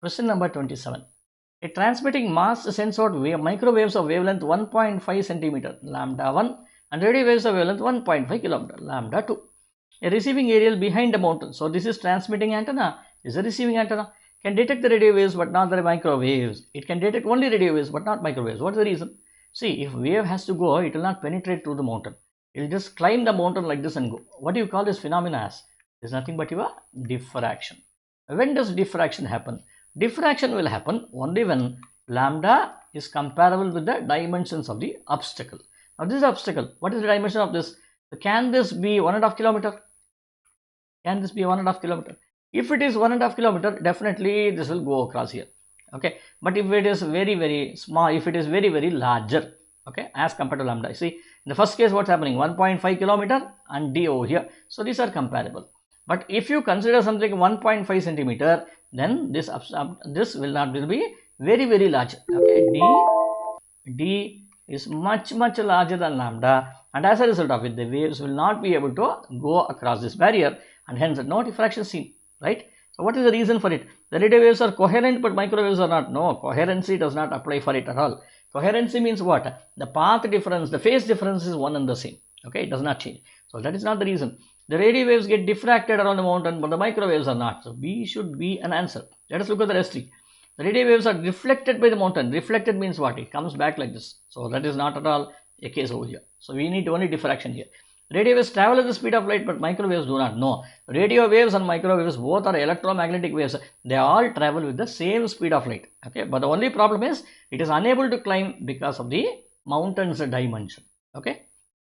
Question number 27. A transmitting mast sends out microwaves of wavelength 1.5 centimeter lambda 1 and radio waves of wavelength 1.5 kilometer lambda 2. A receiving aerial behind the mountain. So this is transmitting antenna. This is a receiving antenna. Can detect the radio waves but not the microwaves. It can detect only radio waves but not microwaves. What is the reason? See, if wave has to go, it will not penetrate through the mountain. It will just climb the mountain like this and go. What do you call this phenomena as? It is nothing but your diffraction. When does diffraction happen? Diffraction will happen only when lambda is comparable with the dimensions of the obstacle. Now this is obstacle. What is the dimension of this? Can this be 1.5 kilometer? Can this be 1.5 kilometer? If it is 1.5 kilometer, definitely this will go across here. Okay. But if it is very small, if it is very larger, okay, as compared to lambda, see, in the first case what's happening? 1.5 kilometer and d over here. So these are comparable. But if you consider something 1.5 centimeter, then this will be very large. Okay, d is much larger than lambda, and as a result of it, the waves will not be able to go across this barrier, and hence no diffraction seen. Right? So what is the reason for it? The radio waves are coherent, but microwaves are not. No, coherency does not apply for it at all. Coherency means what? The path difference, the phase difference is one and the same. Okay, it does not change. So that is not the reason. The radio waves get diffracted around the mountain, but the microwaves are not. So B should be an answer. Let us look at the rest. The radio waves are reflected by the mountain. Reflected means what? It comes back like this. So that is not at all a case over here. So we need only diffraction here. Radio waves travel at the speed of light, but microwaves do not. No. Radio waves and microwaves both are electromagnetic waves. They all travel with the same speed of light. Okay. But the only problem is it is unable to climb because of the mountain's dimension. Okay.